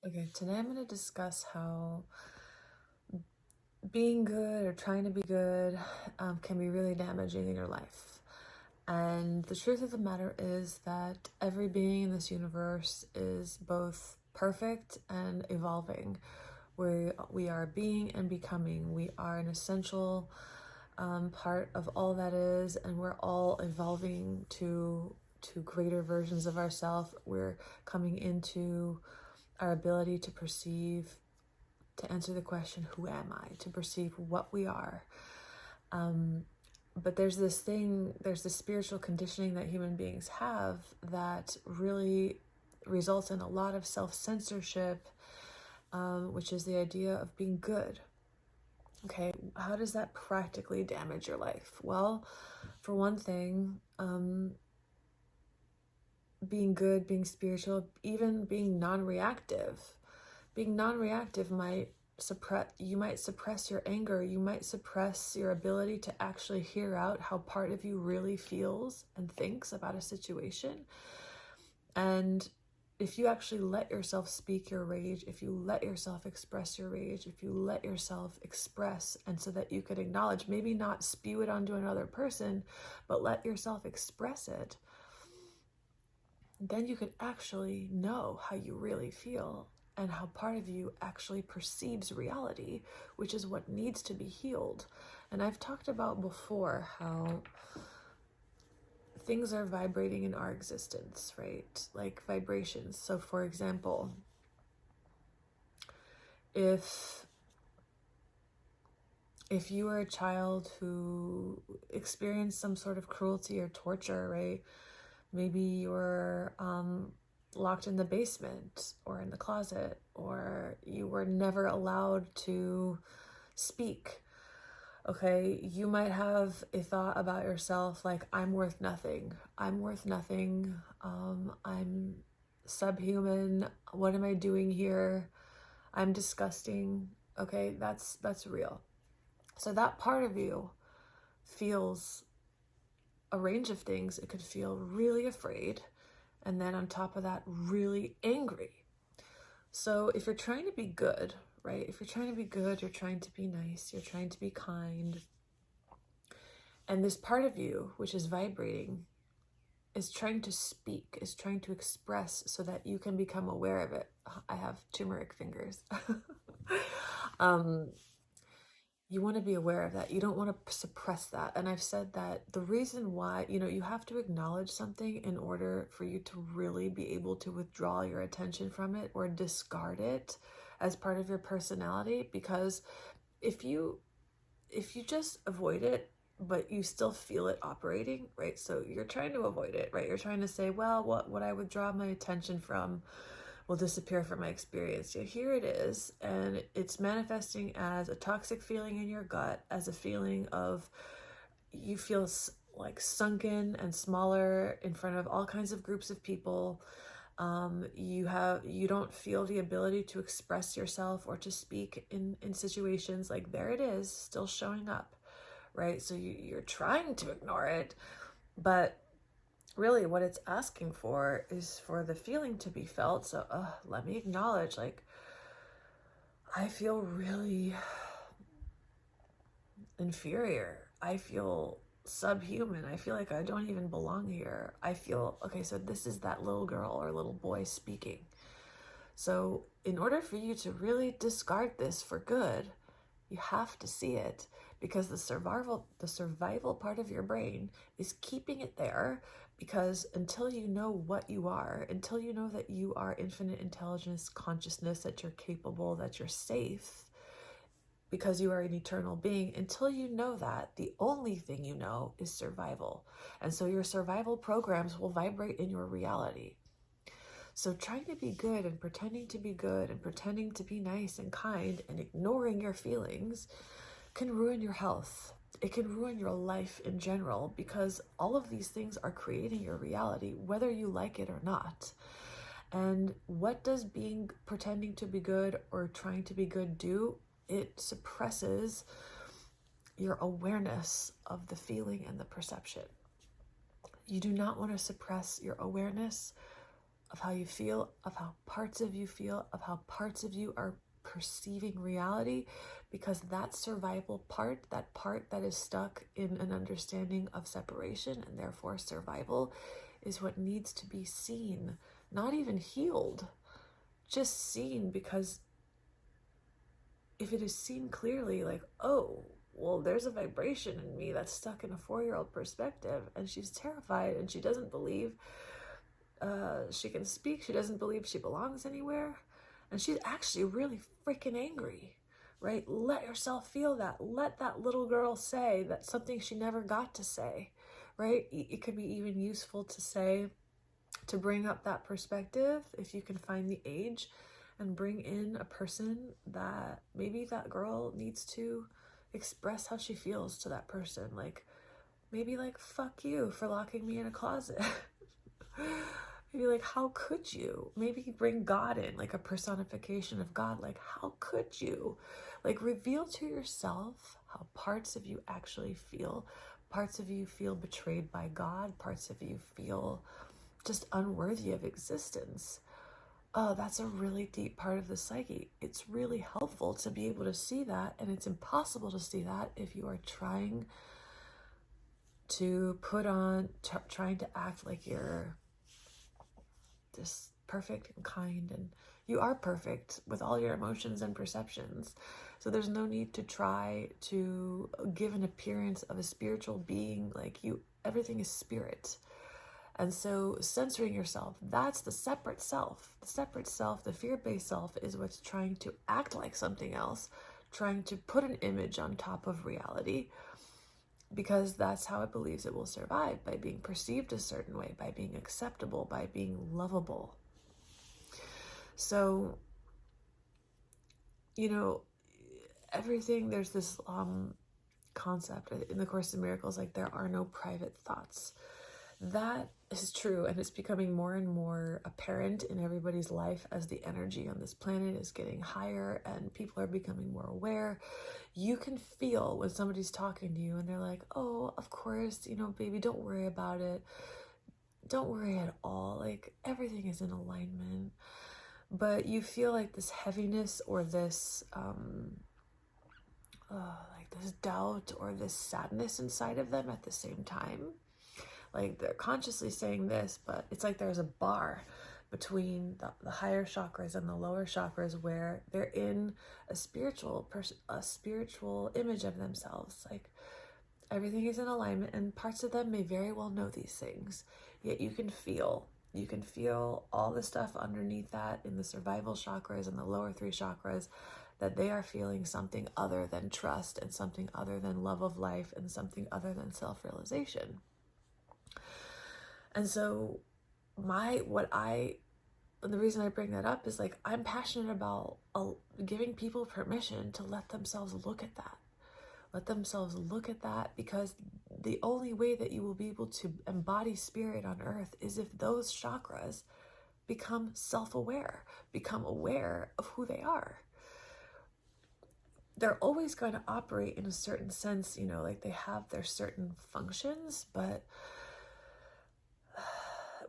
Okay, today I'm going to discuss how being good or trying to be good can be really damaging in your life. And the truth of the matter is that every being in this universe is both perfect and evolving. We are being and becoming. We are an essential part of all that is, and we're all evolving to greater versions of ourselves. We're coming into our ability to perceive, to answer the question, who am I? To perceive what we are. But there's this spiritual conditioning that human beings have that really results in a lot of self-censorship, which is the idea of being good. Okay, how does that practically damage your life? Well, for one thing, being good, being spiritual, even being non-reactive. Being non-reactive might suppress your anger. You might suppress your ability to actually hear out how part of you really feels and thinks about a situation. And if you actually let yourself speak your rage, if you let yourself express your rage, if you let yourself express, and so that you could acknowledge, maybe not spew it onto another person, but let yourself express it, then you could actually know how you really feel and how part of you actually perceives reality, which is what needs to be healed. And I've talked about before how things are vibrating in our existence, right? Like vibrations. So for example, if you were a child who experienced some sort of cruelty or torture, right? Maybe you're locked in the basement or in the closet, or you were never allowed to speak. Okay, you might have a thought about yourself like, I'm worth nothing. I'm worth nothing. I'm subhuman. What am I doing here? I'm disgusting. Okay, that's real. So that part of you feels a range of things. It could feel really afraid, and then on top of that, really angry. So if you're trying to be good, right? If you're trying to be good, you're trying to be nice, you're trying to be kind, and this part of you, which is vibrating, is trying to speak, is trying to express so that you can become aware of it. I have turmeric fingers. You want to be aware of that. You don't want to suppress that. And I've said that the reason why, you have to acknowledge something in order for you to really be able to withdraw your attention from it or discard it as part of your personality. Because if you just avoid it, but you still feel it operating, right? So you're trying to avoid it, right? You're trying to say, well, what I withdraw my attention from will disappear from my experience. Here it is, and it's manifesting as a toxic feeling in your gut, as a feeling of you feel like sunken and smaller in front of all kinds of groups of people. You don't feel the ability to express yourself or to speak in situations. Like, there it is, still showing up, right? So you're trying to ignore it, but really what it's asking for is for the feeling to be felt. So let me acknowledge, like, I feel really inferior. I feel subhuman. I feel like I don't even belong here. I feel, okay, so this is that little girl or little boy speaking. So in order for you to really discard this for good, you have to see it, because the survival part of your brain is keeping it there, because until you know what you are, until you know that you are infinite intelligence, consciousness, that you're capable, that you're safe, because you are an eternal being, until you know that, the only thing you know is survival. And so your survival programs will vibrate in your reality. So trying to be good and pretending to be good and pretending to be nice and kind and ignoring your feelings can ruin your health. It can ruin your life in general, because all of these things are creating your reality, whether you like it or not. And what does pretending to be good or trying to be good do? It suppresses your awareness of the feeling and the perception. You do not want to suppress your awareness of how you feel, of how parts of you feel, of how parts of you are perceiving reality, because that survival part, that part that is stuck in an understanding of separation and therefore survival, is what needs to be seen, not even healed, just seen. Because if it is seen clearly, like, oh, well, there's a vibration in me that's stuck in a 4-year-old perspective, and she's terrified, and she doesn't believe she can speak, she doesn't believe she belongs anywhere, and she's actually really freaking angry, right? Let yourself feel that. Let that little girl say that something she never got to say, right? It could be even useful to say, to bring up that perspective, if you can find the age, and bring in a person that maybe that girl needs to express how she feels to that person. Like, maybe like, fuck you for locking me in a closet. Maybe like, how could you? Maybe bring God in, like a personification of God. Like, how could you? Like, reveal to yourself how parts of you actually feel. Parts of you feel betrayed by God. Parts of you feel just unworthy of existence. Oh, that's a really deep part of the psyche. It's really helpful to be able to see that, and it's impossible to see that if you are trying to trying to act like you're just perfect and kind, and you are perfect with all your emotions and perceptions. So there's no need to try to give an appearance of a spiritual being. Like, everything is spirit. And so censoring yourself, that's the separate self. The separate self, the fear-based self, is what's trying to act like something else, trying to put an image on top of reality, because that's how it believes it will survive, by being perceived a certain way, by being acceptable, by being lovable. So, everything, there's this concept in the Course in Miracles, like, there are no private thoughts. That is true, and it's becoming more and more apparent in everybody's life as the energy on this planet is getting higher and people are becoming more aware. You can feel when somebody's talking to you and they're like, oh, of course, baby, don't worry about it. Don't worry at all. Like, everything is in alignment. But you feel like this heaviness, or this like this doubt or this sadness inside of them at the same time. Like, they're consciously saying this, but it's like there's a bar between the higher chakras and the lower chakras, where they're in a spiritual image of themselves. Like, everything is in alignment, and parts of them may very well know these things, yet you can feel all the stuff underneath that in the survival chakras and the lower 3 chakras, that they are feeling something other than trust, and something other than love of life, and something other than self-realization. And so the reason I bring that up is, like, I'm passionate about giving people permission to let themselves look at that. Let themselves look at that, because the only way that you will be able to embody spirit on earth is if those chakras become self-aware, become aware of who they are. They're always going to operate in a certain sense, like they have their certain functions, but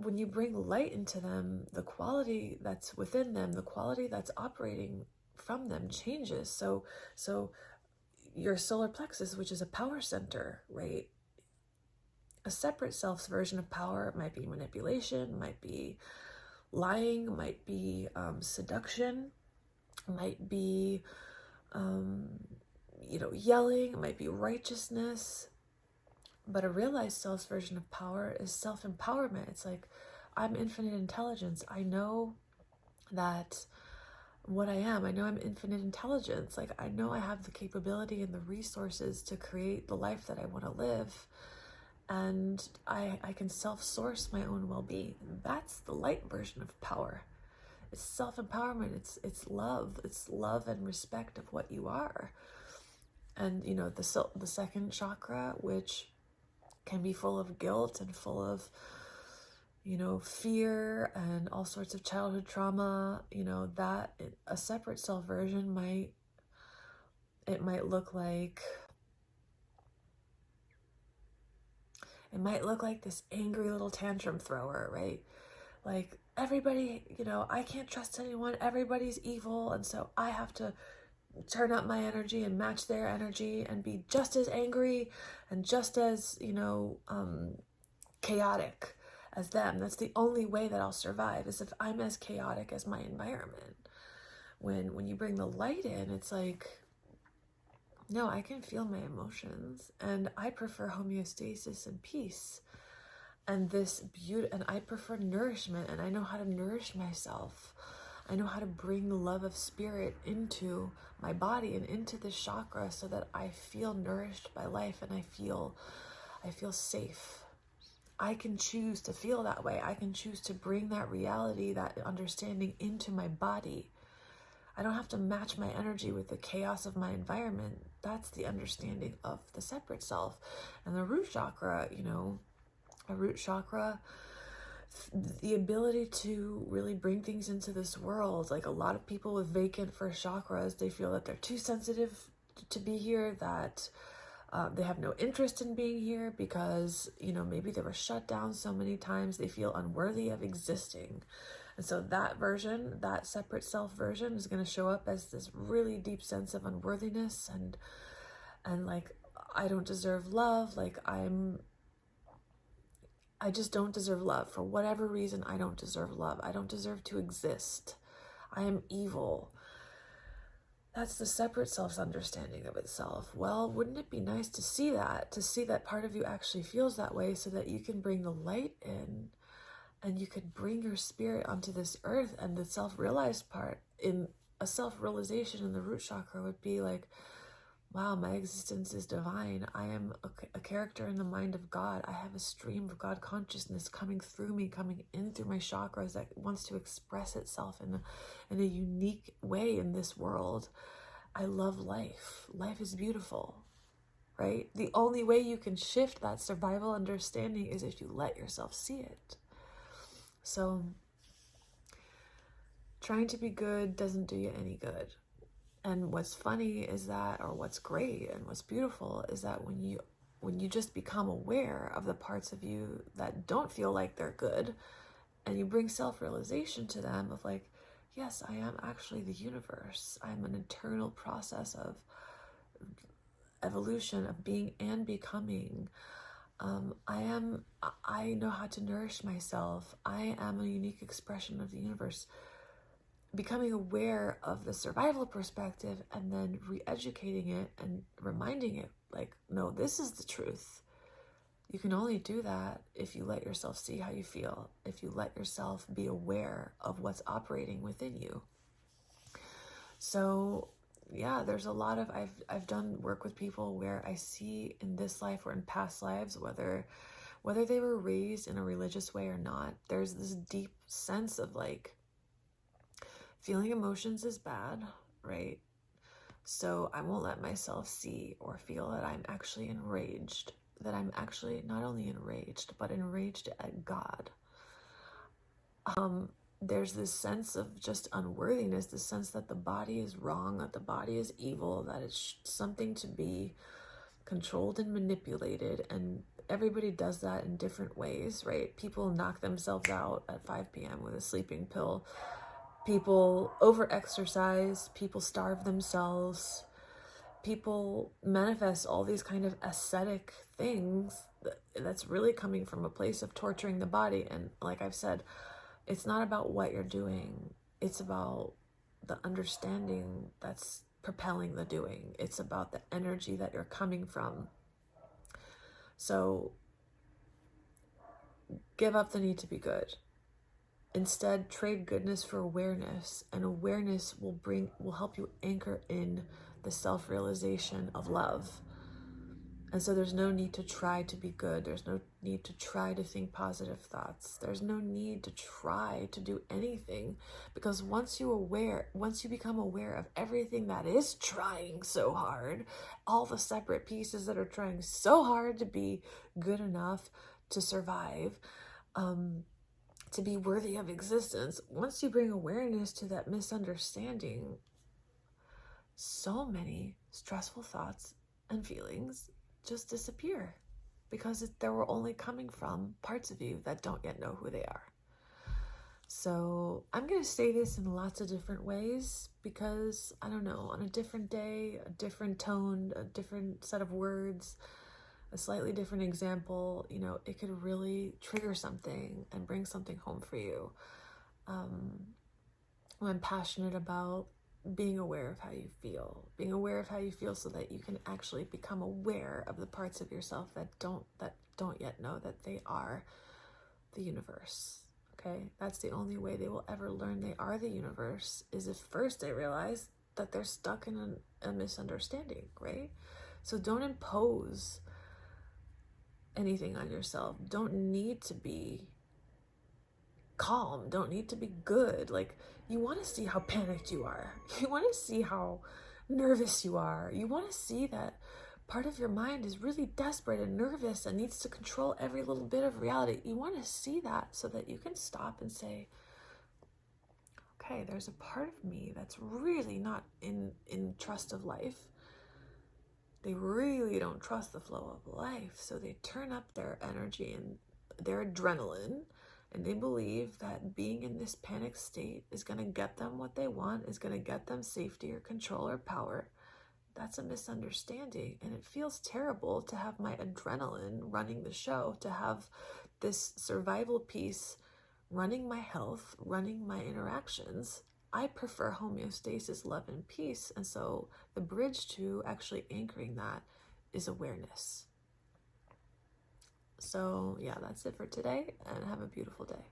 when you bring light into them, the quality that's within them, the quality that's operating from them changes. So your solar plexus, which is a power center, right? A separate self's version of power might be manipulation, might be lying, might be seduction, might be, yelling, might be righteousness. But a realized self's version of power is self-empowerment. It's like, I'm infinite intelligence. I know that what I am. I know I'm infinite intelligence. Like, I know I have the capability and the resources to create the life that I want to live. And I can self-source my own well-being. That's the light version of power. It's self-empowerment. It's love. It's love and respect of what you are. And, the second chakra, which can be full of guilt and full of, fear and all sorts of childhood trauma, that a separate self version might look like this angry little tantrum thrower, right? Like, everybody, I can't trust anyone. Everybody's evil. And so I have to turn up my energy and match their energy and be just as angry and just as, chaotic as them. That's the only way that I'll survive, is if I'm as chaotic as my environment. When you bring the light in, it's like, no, I can feel my emotions, and I prefer homeostasis and peace and this beauty, and I prefer nourishment, and I know how to nourish myself. I know how to bring the love of spirit into my body and into this chakra so that I feel nourished by life, and I feel safe. I can choose to feel that way. I can choose to bring that reality, that understanding into my body. I don't have to match my energy with the chaos of my environment. That's the understanding of the separate self. And the root chakra, a root chakra, the ability to really bring things into this world. Like a lot of people with vacant first chakras, they feel that they're too sensitive to be here, that they have no interest in being here because, maybe they were shut down so many times, they feel unworthy of existing. And so that version, that separate self version, is going to show up as this really deep sense of unworthiness and like, I don't deserve love. Like I just don't deserve love. For whatever reason, I don't deserve love. I don't deserve to exist. I am evil. That's the separate self's understanding of itself. Well, wouldn't it be nice to see that part of you actually feels that way, so that you can bring the light in and you could bring your spirit onto this earth. And the self-realized part, in a self-realization in the root chakra, would be like, wow, my existence is divine. I am a character in the mind of God. I have a stream of God consciousness coming through me, coming in through my chakras, that wants to express itself in a unique way in this world. I love life. Life is beautiful, right? The only way you can shift that survival understanding is if you let yourself see it. So trying to be good doesn't do you any good. And what's funny is that, or what's great and what's beautiful, is that when you just become aware of the parts of you that don't feel like they're good, and you bring self-realization to them of like, yes, I am actually the universe. I'm an eternal process of evolution, of being and becoming. I know how to nourish myself. I am a unique expression of the universe. Becoming aware of the survival perspective and then re-educating it and reminding it, like, no, this is the truth. You can only do that if you let yourself see how you feel, if you let yourself be aware of what's operating within you. So yeah, there's a lot of, I've done work with people where I see in this life or in past lives, whether they were raised in a religious way or not, there's this deep sense of like, feeling emotions is bad, right? So I won't let myself see or feel that I'm actually enraged, that I'm actually not only enraged, but enraged at God. There's this sense of just unworthiness, this sense that the body is wrong, that the body is evil, that it's something to be controlled and manipulated. And everybody does that in different ways, right? People knock themselves out at 5 p.m. with a sleeping pill. People over-exercise, people starve themselves, people manifest all these kind of ascetic things that's really coming from a place of torturing the body. And like I've said, it's not about what you're doing. It's about the understanding that's propelling the doing. It's about the energy that you're coming from. So give up the need to be good. Instead, trade goodness for awareness, and awareness will help you anchor in the self-realization of love. And so there's no need to try to be good. There's no need to try to think positive thoughts. There's no need to try to do anything, because once you become aware of everything that is trying so hard, all the separate pieces that are trying so hard to be good enough to survive, to be worthy of existence, once you bring awareness to that misunderstanding, so many stressful thoughts and feelings just disappear, because they were only coming from parts of you that don't yet know who they are. So I'm going to say this in lots of different ways because, I don't know, on a different day, a different tone, a different set of words, a slightly different example, you know, it could really trigger something and bring something home for you. I'm passionate about being aware of how you feel, being aware of how you feel so that you can actually become aware of the parts of yourself that don't yet know that they are the universe. Okay, that's the only way they will ever learn they are the universe, is if first they realize that they're stuck in a misunderstanding, right? So don't impose anything on yourself. Don't need to be calm, don't need to be good. Like, you want to see how panicked you are. You want to see how nervous you are. You want to see that part of your mind is really desperate and nervous and needs to control every little bit of reality. You want to see that so that you can stop and say, okay, there's a part of me that's really not in trust of life. They really don't trust the flow of life, so they turn up their energy and their adrenaline, and they believe that being in this panic state is going to get them what they want, is going to get them safety or control or power. That's a misunderstanding, and it feels terrible to have my adrenaline running the show, to have this survival piece running my health, running my interactions. I prefer homeostasis, love, and peace, and so the bridge to actually anchoring that is awareness. So yeah, that's it for today, and have a beautiful day.